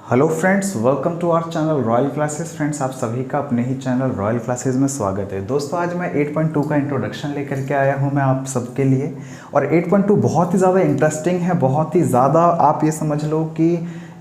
Hello friends, welcome to our channel royal classes. Friends, आप सभी का अपने ही चैनल रॉयल क्लासेस में स्वागत है। दोस्तों, आज मैं 8.2 का इंट्रोडक्शन लेकर के आया हूं मैं आप सबके लिए। और 8.2 बहुत ही ज़्यादा इंटरेस्टिंग है, बहुत ही ज़्यादा आप ये समझ लो कि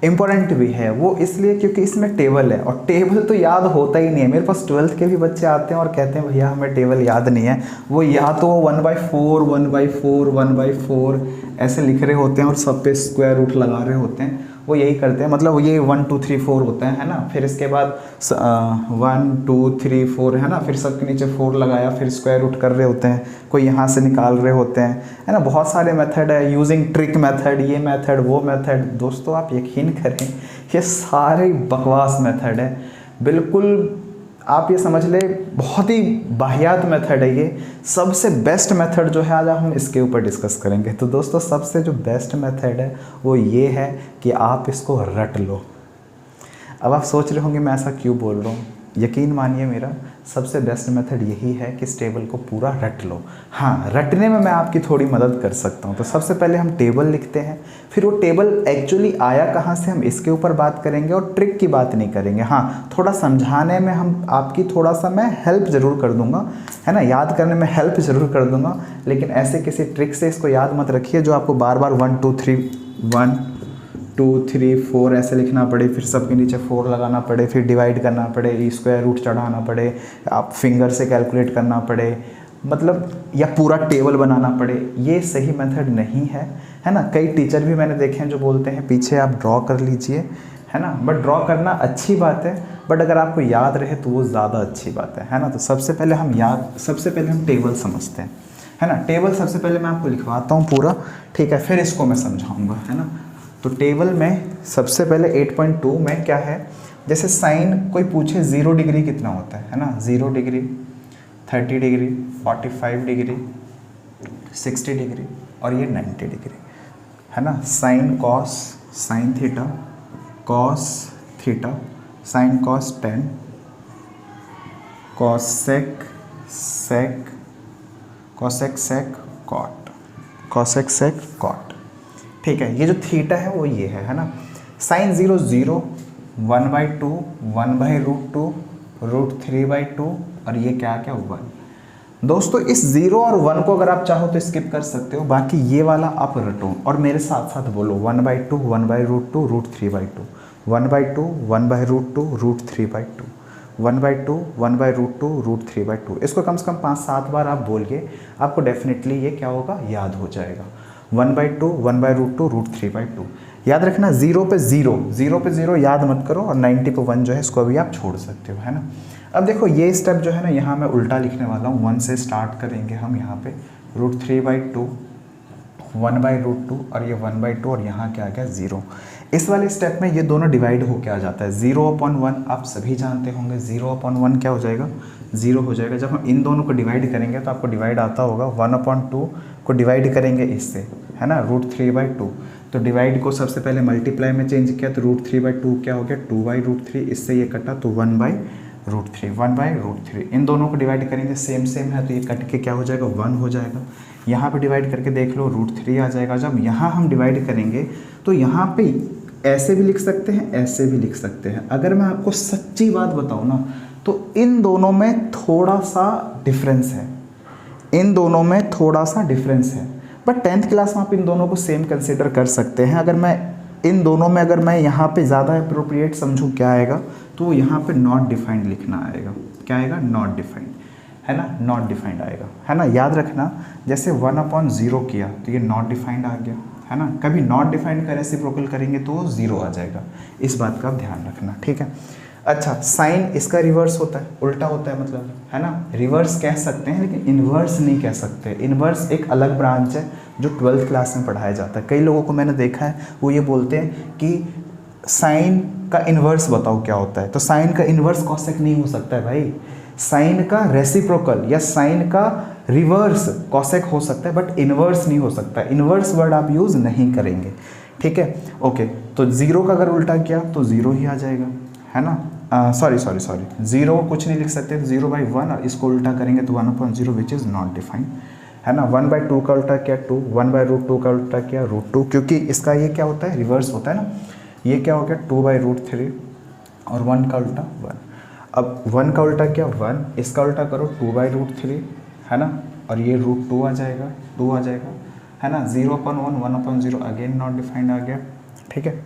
इम्पोर्टेंट भी है। वो इसलिए क्योंकि इसमें टेबल है, और टेबल तो याद होता ही नहीं है। मेरे पास 12th के भी बच्चे आते हैं और कहते हैं भैया हमें टेबल याद नहीं है। वो या तो 1/4 1/4 1/4 ऐसे लिख रहे होते हैं और सब पे स्क्वायर रूट लगा रहे होते हैं। वो यही करते हैं, मतलब ये 1 2 3 4 होता है ना। फिर इसके बाद 1 2 3 4 है ना, फिर सबके नीचे 4 लगाया, फिर स्क्वायर रूट कर रहे होते हैं, कोई यहाँ से निकाल रहे होते हैं, है ना। बहुत सारे मेथड है, यूजिंग ट्रिक मेथड, ये मेथड वो मेथड। दोस्तों, आप यकीन करें ये सारे बकवास मेथड है, बिल्कुल आप ये समझ ले बहुत ही वाहियात मेथड है। ये सबसे बेस्ट मेथड जो है आज हम इसके ऊपर डिस्कस करेंगे। तो दोस्तों, सबसे जो बेस्ट मेथड है वो ये है कि आप इसको रट लो। अब आप सोच रहे होंगे मैं ऐसा क्यों बोल रहा हूँ। यकीन मानिए, मेरा सबसे बेस्ट मेथड यही है कि इस टेबल को पूरा रट लो। हाँ, रटने में मैं आपकी थोड़ी मदद कर सकता हूँ। तो सबसे पहले हम टेबल लिखते हैं, फिर वो टेबल एक्चुअली आया कहाँ से हम इसके ऊपर बात करेंगे, और ट्रिक की बात नहीं करेंगे। हाँ, थोड़ा समझाने में हम आपकी थोड़ा सा मैं हेल्प ज़रूर कर दूँगा, है ना, याद करने में हेल्प ज़रूर कर दूँगा। लेकिन ऐसे किसी ट्रिक से इसको याद मत रखिए जो आपको बार बार 1 2 3 4 ऐसे लिखना पड़े, फिर सबके नीचे 4 लगाना पड़े, फिर डिवाइड करना पड़े, स्क्वायर रूट चढ़ाना पड़े, आप फिंगर से कैलकुलेट करना पड़े, मतलब या पूरा टेबल बनाना पड़े। ये सही मेथड नहीं है ना। कई टीचर भी मैंने देखे हैं जो बोलते हैं पीछे आप ड्रॉ कर लीजिए, है ना। बट ड्रॉ करना अच्छी बात है, बट अगर आपको याद रहे तो वो ज़्यादा अच्छी बात है ना। तो सबसे पहले हम टेबल समझते हैं, है ना। टेबल सबसे पहले मैं आपको लिखवाता हूँ पूरा, ठीक है, फिर इसको मैं समझाऊँगा, है ना। तो टेबल में सबसे पहले 8.2 में क्या है, जैसे साइन कोई पूछे 0 डिग्री कितना होता है ना। 0 डिग्री, 30 डिग्री, 45 डिग्री, 60 डिग्री और ये 90 डिग्री, है ना। Sine cos, sine theta, cos theta, sine cos 10, cos sec sec, cosec sec cot, cosec sec cot, ठीक है। ये जो थीटा है वो ये है ना। साइन 0 0, 1/2 1/√2 √3/2 और ये क्या 1। दोस्तों, इस 0 और 1 को अगर आप चाहो तो स्किप कर सकते हो, बाकी ये वाला आप रटो और मेरे साथ साथ बोलो 1/2 1/√2 √3/2, 1/2 1/√2 √3/2, 1/2 1/√2 √3/2। इसको कम से कम 5-7 बार आप बोलिए, आपको डेफिनेटली ये क्या होगा, याद हो जाएगा। 1/2 1/√2 √3/2। याद रखना, 0 पे 0 याद मत करो, और 90 पे 1 जो है इसको अभी आप छोड़ सकते हो, है ना। अब देखो ये स्टेप जो है ना, यहाँ मैं उल्टा लिखने वाला हूँ। 1 से स्टार्ट करेंगे हम यहाँ पे, √3/2 1/√2 और ये 1/2 और यहाँ क्या आ गया 0। इस वाले स्टेप में ये दोनों डिवाइड होके आ जाता है। 0/1 आप सभी जानते होंगे, 0/1 क्या हो जाएगा, 0 हो जाएगा। जब हम इन दोनों को डिवाइड करेंगे तो आपको डिवाइड आता होगा। 1/2 को डिवाइड करेंगे इससे, है ना, √3/2। तो डिवाइड को सबसे पहले मल्टीप्लाई में चेंज किया तो √3/2 क्या हो गया, 2/√3। इससे ये कटा तो 1/√3, 1/√3। इन दोनों को डिवाइड करेंगे, सेम है तो ये कट के क्या हो जाएगा, 1 हो जाएगा। यहाँ पे डिवाइड करके देख लो, √3 आ जाएगा। जब यहाँ हम डिवाइड करेंगे तो यहाँ पे ऐसे भी लिख सकते हैं, ऐसे भी लिख सकते हैं। अगर मैं आपको सच्ची बात बताऊँ ना, तो इन दोनों में थोड़ा सा डिफरेंस है, इन दोनों में थोड़ा सा डिफरेंस है। बट 10th क्लास में आप इन दोनों को सेम कंसिडर कर सकते हैं। अगर मैं इन दोनों में अगर मैं यहाँ पे ज़्यादा अप्रोप्रिएट समझूँ क्या आएगा, तो यहाँ पे नॉट डिफाइंड लिखना आएगा। क्या आएगा, नॉट डिफाइंड, है ना, नॉट डिफाइंड आएगा, है ना। याद रखना, जैसे 1/0 किया तो ये नॉट डिफाइंड आ गया, है ना। कभी नॉट डिफाइंड का रेसिप्रोकल करेंगे तो 0 आ जाएगा। इस बात का आप ध्यान रखना, ठीक है। अच्छा, साइन इसका रिवर्स होता है, उल्टा होता है, मतलब, है ना। रिवर्स कह सकते हैं लेकिन इन्वर्स नहीं कह सकते। इन्वर्स एक अलग ब्रांच है जो 12th क्लास में पढ़ाया जाता है। कई लोगों को मैंने देखा है वो ये बोलते हैं कि साइन का इन्वर्स बताओ क्या होता है। तो साइन का इन्वर्स कॉसेक नहीं हो सकता है भाई। साइन का रेसिप्रोकल या साइन का रिवर्स कॉसेक हो सकता है, बट इन्वर्स नहीं हो सकता। इन्वर्स वर्ड आप यूज़ नहीं करेंगे, ठीक है, ओके। तो 0 का अगर उल्टा किया तो 0 ही आ जाएगा, है ना। सॉरी 0 कुछ नहीं लिख सकते, 0/1 और इसको उल्टा करेंगे तो 1/0 विच इज़ नॉट डिफाइंड, है ना। 1/2 का उल्टा किया 2, 1/√2 का उल्टा किया √2, क्योंकि इसका ये क्या होता है, रिवर्स होता है ना। ये क्या हो गया 2/√3 और 1 का उल्टा 1। अब 1 का उल्टा क्या 1, इसका उल्टा करो 2/√3 है ना, और ये √2 आ जाएगा, 2 आ जाएगा है ना। 0/1 1/0 अगेन नॉट डिफाइंड आ गया, ठीक है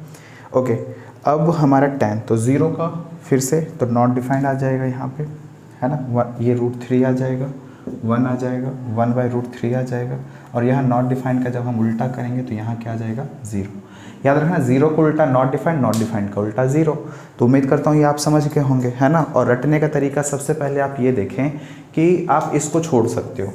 ओके। अब हमारा tan तो 0 का फिर से तो नॉट डिफाइंड आ जाएगा यहाँ पे है ना, ये √3 आ जाएगा, 1 आ जाएगा, 1/√3 आ जाएगा, और यहाँ नॉट डिफाइंड का जब हम उल्टा करेंगे तो यहाँ क्या आ जाएगा 0। याद रखना 0 को उल्टा नॉट डिफाइंड का उल्टा 0। तो उम्मीद करता हूँ ये आप समझ गए होंगे है ना। और रटने का तरीका सबसे पहले आप ये देखें कि आप इसको छोड़ सकते हो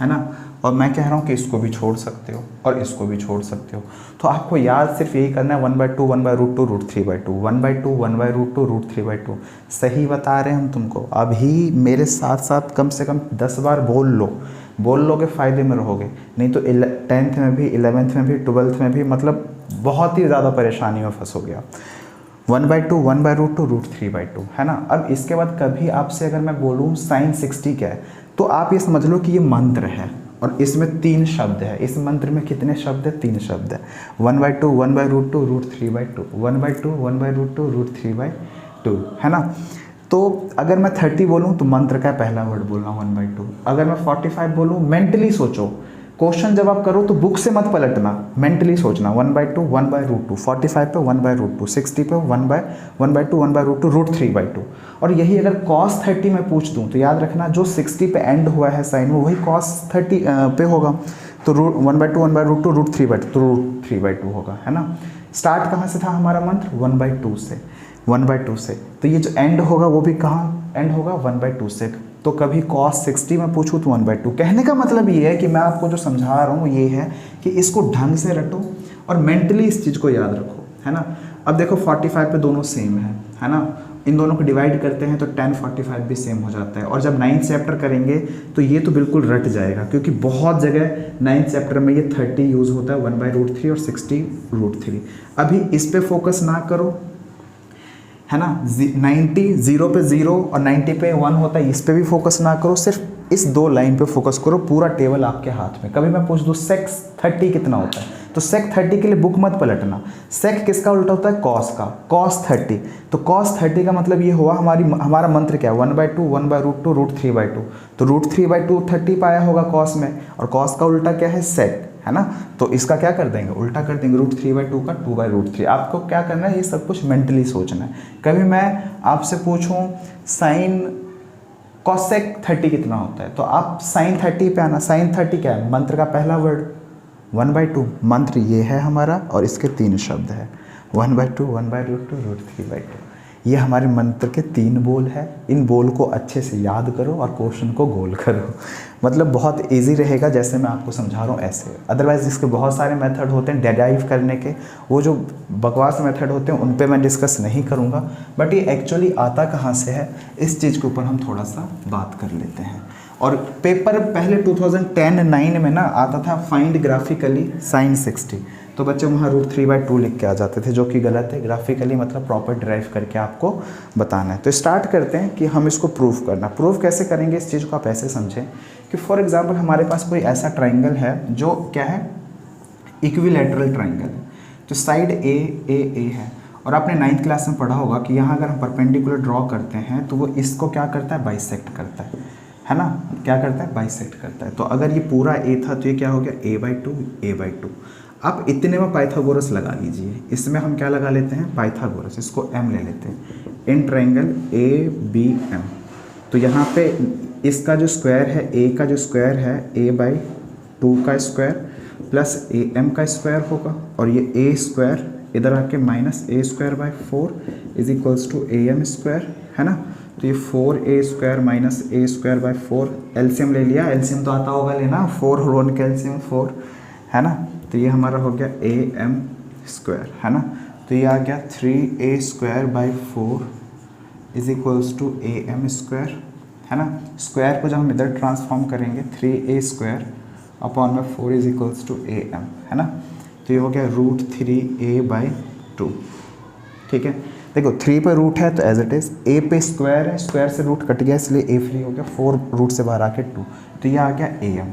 है ना, और मैं कह रहा हूँ कि इसको भी छोड़ सकते हो और इसको भी छोड़ सकते हो। तो आपको याद सिर्फ यही करना है 1/2 1/√2 √3/2 1/2 1/√2 √3/2। सही बता रहे हैं हम तुमको। अभी मेरे साथ साथ कम से कम 10 बार बोल लोगे फ़ायदे में रहोगे, नहीं तो 10th में भी 11th में भी 12th में भी मतलब बहुत ही ज़्यादा परेशानी में फंसोगे आप। 1/2 1/√2 √3/2 है ना। अब इसके बाद कभी आपसे अगर मैं बोलूँ sin 60 क्या है, तो आप ये समझ लो कि ये मंत्र है और इसमें 3 शब्द है। इस मंत्र में कितने शब्द है 3 शब्द है। 1/2 1/√2 √3/2 1/2 1/√2 √3/2 है ना। तो अगर मैं 30 बोलूँ तो मंत्र का पहला वर्ड बोलना 1/2। अगर मैं 45 बोलूँ, मेंटली सोचो, क्वेश्चन जब आप करो तो बुक से मत पलटना, मेंटली सोचना 1/2 1/√2 45 पे 1/√2 60 पे 1/2 1/√2 √3/2। और यही अगर cos 30 में पूछ दूं तो याद रखना जो 60 पे एंड हुआ है साइन में वही cos 30 पे होगा, तो 1/2 1/√2 √3/2 तो √3/2 होगा है ना। स्टार्ट कहाँ से था हमारा मंत्र 1/2 से, 1/2 से, तो ये जो एंड होगा वो भी कहाँ एंड होगा 1/2 से। तो कभी cos 60 में पूछूँ तो 1/2। कहने का मतलब ये है कि मैं आपको जो समझा रहा हूँ ये है कि इसको ढंग से रटो और मेंटली इस चीज़ को याद रखो है ना। अब देखो 45 पे दोनों सेम है ना, इन दोनों को डिवाइड करते हैं तो tan 45 भी सेम हो जाता है। और जब 9th चैप्टर करेंगे तो ये तो बिल्कुल रट जाएगा, क्योंकि बहुत जगह 9th चैप्टर में ये 30 यूज़ होता है 1/√3 और 60 √3। अभी इस पे फोकस ना करो है ना। 90 0 पे 0 और 90 पे 1 होता है, इस पे भी फोकस ना करो, सिर्फ इस 2 लाइन पे फोकस करो। पूरा टेबल आपके हाथ में। कभी मैं पूछ दूँ sec 30 कितना होता है, तो sec 30 के लिए बुक मत पलटना। sec किसका उल्टा होता है cos का, cos 30। तो cos 30 का मतलब ये हुआ हमारा मंत्र क्या है 1/2 1/√2 √3/2। तो √3/2 30 पाया होगा cos में, और cos का उल्टा क्या है sec है ना। तो इसका क्या कर देंगे उल्टा कर देंगे, √3/2 का 2/√3। आपको क्या करना है ये सब कुछ मेंटली सोचना है। कभी मैं आपसे पूछूं sin cosec 30 कितना होता है, तो आप sin 30 पे आना। sin 30 क्या है, मंत्र का पहला वर्ड 1/2, मंत्र ये है हमारा और इसके 3 शब्द है 1/2 1/√2 √3/2। ये हमारे मंत्र के 3 बोल है। इन बोल को अच्छे से याद करो और क्वेश्चन को गोल करो, मतलब बहुत इजी रहेगा जैसे मैं आपको समझा रहा हूँ ऐसे। अदरवाइज इसके बहुत सारे मेथड होते हैं डेराइव करने के, वो जो बकवास मेथड होते हैं उन पे मैं डिस्कस नहीं करूँगा, बट ये एक्चुअली आता कहाँ से है इस चीज़ के ऊपर हम थोड़ा सा बात कर लेते हैं। और पेपर पहले 2010-9 में ना आता था फाइंड ग्राफिकली sin 60, तो बच्चे वहाँ √3/2 लिख के आ जाते थे, जो कि गलत है। ग्राफिकली मतलब प्रॉपर ड्राइव करके आपको बताना है। तो स्टार्ट करते हैं कि हम इसको प्रूफ करना। प्रूफ कैसे करेंगे इस चीज़ को आप ऐसे समझें कि फॉर एग्जांपल हमारे पास कोई ऐसा ट्राइंगल है जो क्या है इक्विलैटरल ट्राइंगल है, तो साइड ए है, और आपने 9th क्लास में पढ़ा होगा कि यहाँ अगर हम परपेंडिकुलर ड्रॉ करते हैं तो वो इसको क्या करता है बाइसेक्ट करता है ना। क्या करता है बाइसेक्ट करता है। तो अगर ये पूरा ए था तो ये क्या हो गया a/2 आप इतने में पाइथागोरस लगा लीजिए। इसमें हम क्या लगा लेते हैं पाइथागोरस, इसको m ले लेते हैं इन ट्राइंगल ABM। तो यहाँ पे इसका जो स्क्वायर है a का जो स्क्वायर है a/2 का स्क्वायर प्लस AM का स्क्वायर होगा, और ये a स्क्वायर इधर आके -a²/4 is equals to AM square है ना। तो ये 4a² -a²/4 एलसीएम ले लिया। एलसीएम तो आता होगा लेना, 4 और 1 का एलसीएम 4 है ना। तो ये हमारा हो गया AM स्क्वायर है ना। तो ये आ गया 3a²/4 is equals to AM square है ना। स्क्वायर को जब हम इधर ट्रांसफॉर्म करेंगे 3a² अपॉन में 4 इज इक्वल्स टू AM है ना। तो ये हो गया √3a/2 ठीक है। देखो 3 पे रूट है तो एज इट इज़, a पे स्क्वायर है, स्क्वायर से रूट कट गया इसलिए a फ्री हो गया, 4 रूट से बाहर आके 2, तो ये आ गया AM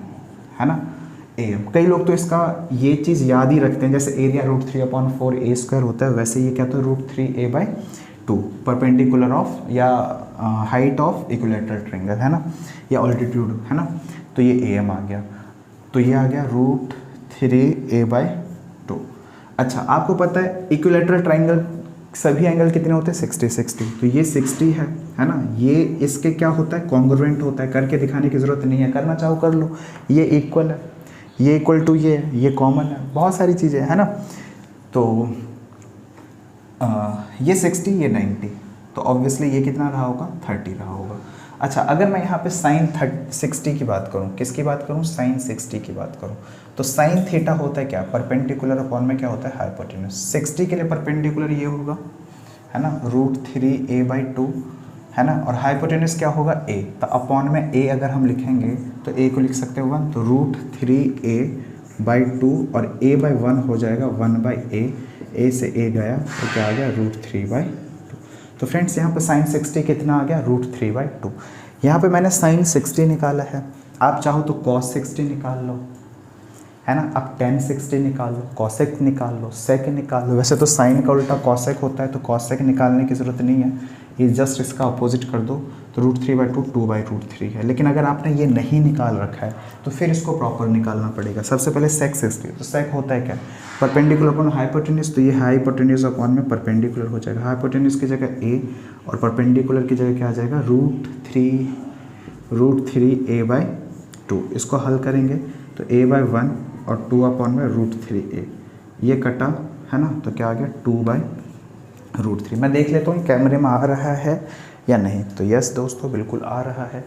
है ना। AM। कई लोग तो इसका ये चीज़ याद ही रखते हैं, जैसे एरिया √3/4 A² होता है, वैसे ये क्या तो √3A/2 परपेंडिकुलर ऑफ या हाइट ऑफ इक्विलेटरल ट्रायंगल, है ना, या ऑल्टीट्यूड, है ना। तो ये AM आ गया, तो ये आ गया √3A/2। अच्छा, आपको पता है इक्विलेटरल ट्रायंगल सभी एंगल कितने होते हैं, 60 तो ये 60 है ना। ये इसके क्या होता है, कॉन्ग्रुएंट होता है, करके दिखाने की ज़रूरत नहीं है, करना चाहो कर लो। ये इक्वल है, ये इक्वल टू ये कॉमन है, बहुत सारी चीज़ें है ना। तो ये 60 ये 90, तो ऑब्वियसली ये कितना रहा होगा, 30 रहा होगा। अच्छा, अगर मैं यहाँ पे साइन 60 की बात करूँ, किसकी बात करूँ, साइन 60 की बात करूँ, तो साइन थीटा होता है क्या, परपेंडिकुलर अपॉन में क्या होता है, हाइपोटेन्यूज। 60 के लिए परपेंडिकुलर ये होगा, है ना, √3A/2, है ना, और हाइपोटेन्यूज क्या होगा, A। तो अपॉन में A अगर हम लिखेंगे तो A को लिख सकते हो 1, तो √3A/2 और A/1 हो जाएगा 1/A। A से A गया तो क्या आ गया, √3/2। तो फ्रेंड्स यहाँ पे साइन 60 कितना आ गया, √3/2। यहाँ पे मैंने साइन 60 निकाला है, आप चाहो तो कॉस 60 निकाल लो, है ना, आप tan 60 निकाल लो, कॉसेक निकाल लो, सेक निकाल लो। वैसे तो साइन का उल्टा कॉसेक होता है, तो कॉसेक निकालने की ज़रूरत नहीं है, ये जस्ट इसका अपोजिट कर दो, तो √3/2 2/√3 है। लेकिन अगर आपने ये नहीं निकाल रखा है तो फिर इसको प्रॉपर निकालना पड़ेगा। सबसे पहले सेक 60, तो सेक होता है क्या, परपेंडिकुलर अपॉन हाइपोटेन्यूज, तो ये हाइपोटेन्यूज अपॉन में परपेंडिकुलर हो जाएगा, हाइपोटेन्यूज की जगह A और परपेंडिकुलर की जगह क्या आ जाएगा, √3A/2। इसको हल करेंगे तो A/1 और 2 में √3A, ये कटा, है ना, तो क्या आ गया 2/√3। मैं देख लेता हूँ कैमरे में आ रहा है या नहीं, तो यस दोस्तों बिल्कुल आ रहा है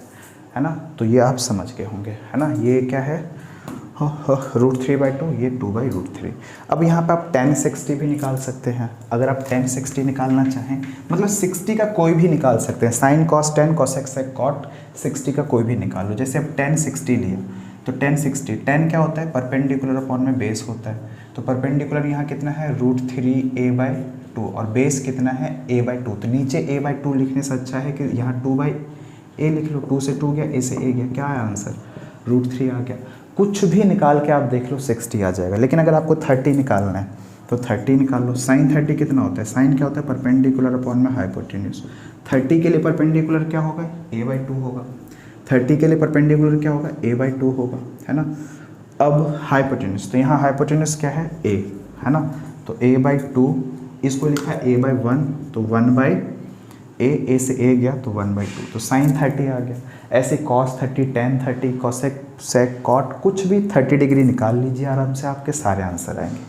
ना, तो ये आप समझ गए होंगे, है ना। ये क्या है, √3/2, ये 2/√3। अब यहाँ पे आप tan 60 भी निकाल सकते हैं, अगर आप tan 60 निकालना चाहें, मतलब 60 का कोई भी निकाल सकते हैं, sine cos tan cosec sec cot 60 का कोई भी निकाल लो। जैसे अब tan 60 लिया तो tan 60, tan क्या होता है, परपेंडिकुलर अपॉन में बेस होता है, तो परपेंडिकुलर यहाँ कितना है, √3A/2 और बेस कितना है, A/2। तो नीचे A/2 लिखने से अच्छा है कि यहाँ 2/A लिख लो, 2 से 2 गया, A से A गया, क्या है आंसर, √3 आ गया। कुछ भी निकाल के आप देख लो 60 आ जाएगा। लेकिन अगर आपको 30 निकालना है तो 30 निकाल लो। साइन 30 कितना होता है, साइन क्या होता है, परपेंडिकुलर अपॉन में हाइपोटेन्यूज। 30 के लिए परपेंडिकुलर क्या होगा, A/2 होगा। 30 के लिए परपेंडिकुलर क्या होगा, A/2 होगा, है ना। अब हाइपोटेन्यूज, तो यहाँ हाइपोटेन्यूज क्या है, A, है ना, तो A/2, इसको लिखा है A/1, तो 1/A, A से A गया तो 1/2, तो साइन 30 आ गया। ऐसे cos 30, tan 30, cosec sec cot, कुछ भी 30 डिग्री निकाल लीजिए आराम से, आपके सारे आंसर आएंगे।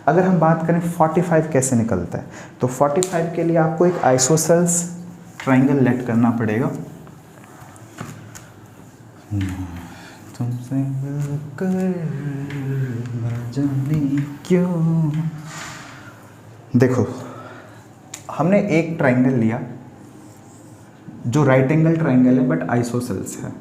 अगर हम बात करें 45 कैसे निकलता है, तो 45 के लिए आपको एक आइसोसेल्स ट्रायंगल लेट करना पड़ेगा। तुमसे मिलकर न जाने क्यों, देखो हमने एक ट्रायंगल लिया जो राइट एंगल ट्रायंगल है बट आइसोसेल्स है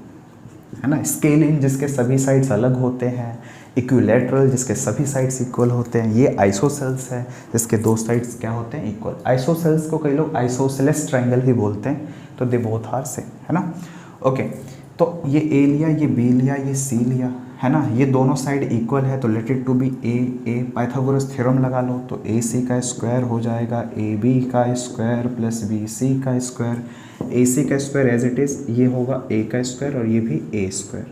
ना, स्केलिन जिसके सभी साइड्स अलग होते हैं, इक्विलेटरल जिसके सभी साइड्स इक्वल होते हैं, ये आइसोसेल्स है जिसके दो साइड्स क्या होते हैं, इक्वल। आइसोसेल्स को कई लोग आइसोसेलेस ट्रायंगल भी बोलते हैं, तो दे बोथ आर सेम, है ना। ओके, तो ये A लिया, ये B लिया, ये C लिया, है ना, ये दोनों साइड इक्वल है, तो let it to be A। Pythagoras theorem लगा लो, तो AC का स्क्वायर हो जाएगा AB का स्क्वायर प्लस BC का स्क्वायर। AC का स्क्वायर एज इट इज़ ये होगा A का स्क्वायर और ये भी A square.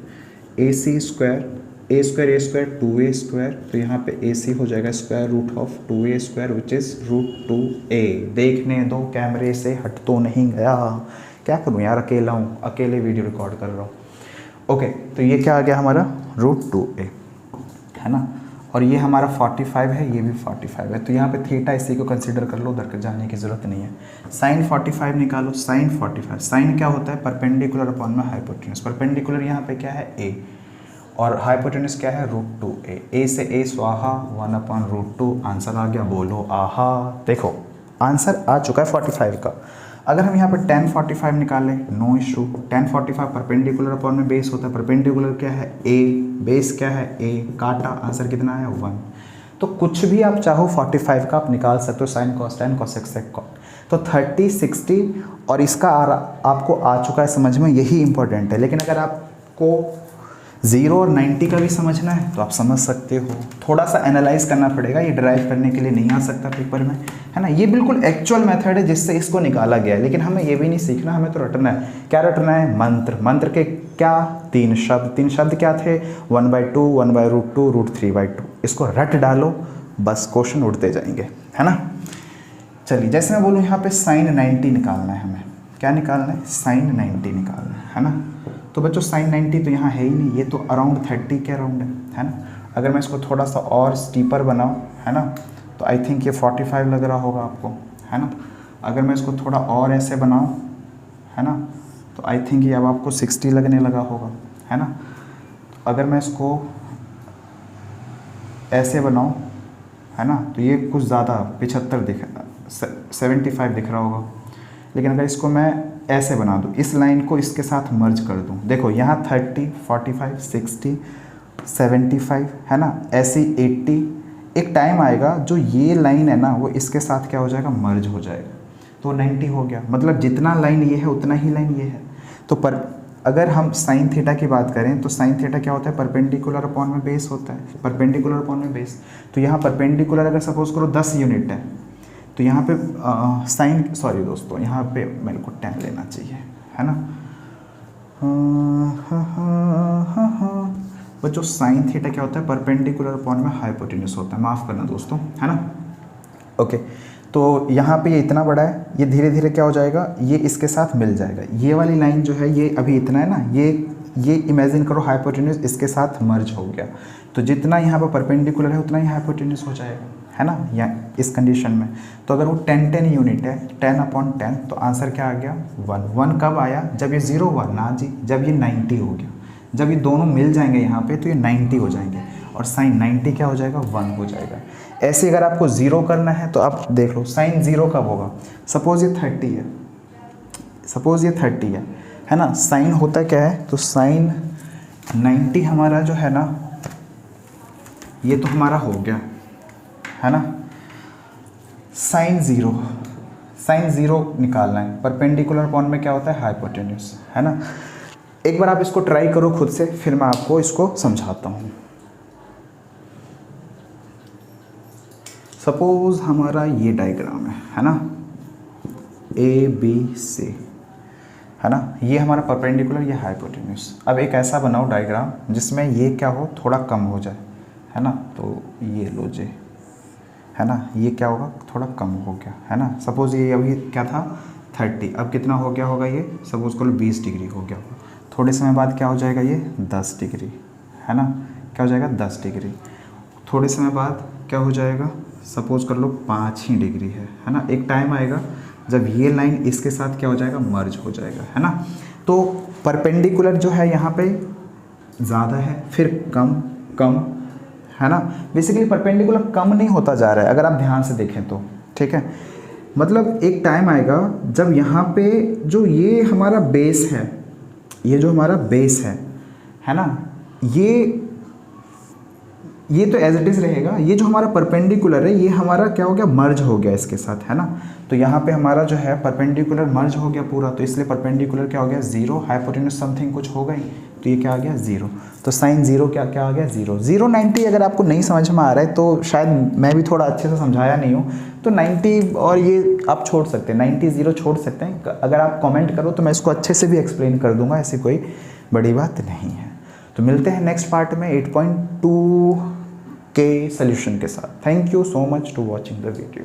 AC square A square 2A square, तो यहाँ पे AC हो जाएगा square root of 2A square which is √2A। देखने दो, कैमरे से हट तो नहीं गया, क्या करूँ यार, अकेला हूँ, अकेले वीडियो रिकॉर्ड कर रहा हूँ। ओके, तो ये क्या आ गया हमारा √2A, है ना, और ये हमारा 45 है, ये भी 45 है, तो यहाँ पे थीटा इसी को कंसीडर कर लो, उधर जाने की ज़रूरत नहीं है। साइन 45 निकालो, साइन 45, साइन क्या होता है, परपेंडिकुलर अपॉन में हाइपोटेन्यूज। परपेंडिकुलर यहाँ पे क्या है, A, और हाइपोटेन्यूज क्या है, √2A। A से A स्वाहा, 1/√2, आंसर आ गया, बोलो आहा। देखो आंसर आ चुका है 45 का। अगर हम यहाँ पर tan 45 निकालें, no issue. tan 45 perpendicular upon में बेस होता है, परपेंडिकुलर क्या है, A, बेस क्या है, A, काटा, आंसर कितना है, 1। तो कुछ भी आप चाहो 45 का आप निकाल सकते हो, sine cos tan cosec sec cot. तो 30, 60 और इसका आपको आ चुका है समझ में, यही इंपॉर्टेंट है। लेकिन अगर आपको 0 और 90 का भी समझना है तो आप समझ सकते हो, थोड़ा सा एनालाइज करना पड़ेगा, ये ड्राइव करने के लिए नहीं आ सकता पेपर में, है ना। ये बिल्कुल एक्चुअल मेथड है जिससे इसको निकाला गया है, लेकिन हमें ये भी नहीं सीखना, हमें तो रटना है। क्या रटना है? मंत्र। मंत्र के क्या? 3 शब्द। 3 शब्द क्या थे? 1/2, 1/√2, √3/2। इसको रट डालो, बस क्वेश्चन उठते जाएंगे, है ना। चलिए, जैसे मैं बोलूँ यहाँ पे sin 90 निकालना है हमें। क्या निकालना है? sin 90 निकालना है ना। तो बच्चों sin 90 तो यहाँ है ही नहीं, ये तो अराउंड 30 के अराउंड है ना। अगर मैं इसको थोड़ा सा और स्टीपर बनाऊँ, है ना, तो आई थिंक ये 45 लग रहा होगा आपको, है ना। अगर मैं इसको थोड़ा और ऐसे बनाऊँ, है ना, तो आई थिंक ये अब आपको 60 लगने लगा होगा, है ना। तो अगर मैं इसको ऐसे बनाऊँ, है ना, तो ये कुछ ज़्यादा 75 दिख 75 दिख रहा होगा। लेकिन अगर इसको मैं ऐसे बना दूँ, इस लाइन को इसके साथ मर्ज कर दूँ, देखो यहाँ 30, 45, 60, 75, है ना, ऐसे 80। एक टाइम आएगा जो ये लाइन है ना वो इसके साथ क्या हो जाएगा? मर्ज हो जाएगा, तो 90 हो गया। मतलब जितना लाइन ये है उतना ही लाइन ये है। तो पर अगर हम साइन थीटा की बात करें तो साइन थीटा क्या होता है? परपेंडिकुलर अपॉन में बेस होता है, परपेंडिकुलर अपॉन में बेस। तो यहाँ परपेंडिकुलर अगर सपोज करो 10 यूनिट है, तो यहाँ पे साइन, सॉरी दोस्तों, यहाँ पे मेरे को 10 लेना चाहिए, है ना। बच्चों साइन थीटा क्या होता है? परपेंडिकुलर अपॉन में हाइपोटेन्यूज होता है, माफ़ करना दोस्तों, है ना। ओके, तो यहाँ पे ये इतना बड़ा है, ये धीरे धीरे क्या हो जाएगा? ये इसके साथ मिल जाएगा। ये वाली लाइन जो है ये अभी इतना है ना, ये इमेजिन करो हाइपोटेन्यूज इसके साथ मर्ज हो गया, तो जितना यहाँ पर परपेंडिकुलर है उतना ही हाइपोटेन्यूज हो जाएगा, है ना, या इस कंडीशन में। तो अगर वो 10 यूनिट है, 10/10, तो आंसर क्या आ गया? 1। 1 कब आया? जब ये 0 हुआ ना जी, जब ये 90 हो गया। जब ये दोनों मिल जाएंगे यहाँ पे तो ये 90 हो जाएंगे, और साइन 90 क्या हो जाएगा? 1 हो जाएगा। ऐसे अगर आपको 0 करना है तो आप देख लो साइन 0 कब होगा? सपोज़ ये 30 है, सपोज़ ये 30 है ना। साइन होता क्या है? तो साइन 90 हमारा जो है ना, ये तो हमारा हो गया, है ना। साइन 0, साइन 0 निकालना है। परपेंडिकुलर अपॉन में क्या होता है? हाइपोटेन्यूज, है ना। एक बार आप इसको ट्राई करो खुद से, फिर मैं आपको इसको समझाता हूँ। सपोज हमारा ये डायग्राम है ना, ABC, है ना, ये हमारा परपेंडिकुलर, ये हाइपोटेन्यूज। अब एक ऐसा बनाओ डायग्राम जिसमें ये क्या हो? थोड़ा कम हो जाए, है ना। तो ये लो जे, है ना, ये क्या होगा? थोड़ा कम हो गया, है ना। सपोज़ ये अभी क्या था? 30, अब कितना हो गया होगा? ये सपोज़ करो 20 डिग्री हो गया होगा। थोड़े समय बाद क्या हो जाएगा? ये 10 डिग्री, है ना, क्या हो जाएगा? 10 डिग्री। थोड़े समय बाद क्या हो जाएगा? सपोज़ कर लो 5 ही डिग्री है ना। एक टाइम आएगा जब ये लाइन इसके साथ क्या हो जाएगा? मर्ज हो जाएगा, है ना। तो परपेंडिकुलर जो है यहाँ पे ज़्यादा है, फिर कम, कम, है ना। बेसिकली परपेंडिकुलर कम नहीं होता जा रहा है अगर आप ध्यान से देखें तो, ठीक है। मतलब एक टाइम आएगा जब यहाँ पे जो ये हमारा बेस है, ये जो हमारा बेस है ना, ये तो एज इट इज़ रहेगा। ये जो हमारा परपेंडिकुलर है ये हमारा क्या हो गया? मर्ज हो गया इसके साथ, है ना। तो यहाँ पे हमारा जो है परपेंडिकुलर मर्ज हो गया पूरा, तो इसलिए परपेंडिकुलर क्या हो गया? 0। हाइपोटेन्यूज समथिंग कुछ हो गई, तो ये क्या आ गया? 0। तो साइन 0 क्या क्या आ गया? 0। 0 90 अगर आपको नहीं समझ में आ रहा है तो शायद मैं भी थोड़ा अच्छे से समझाया नहीं हूँ, तो 90 और ये आप छोड़ सकते हैं, 90 0 छोड़ सकते हैं। अगर आप कमेंट करो तो मैं इसको अच्छे से भी एक्सप्लेन कर दूंगा, ऐसी कोई बड़ी बात नहीं है। तो मिलते हैं नेक्स्ट पार्ट में 8.2 के सॉल्यूशन के साथ। Thank you so much to watching the video.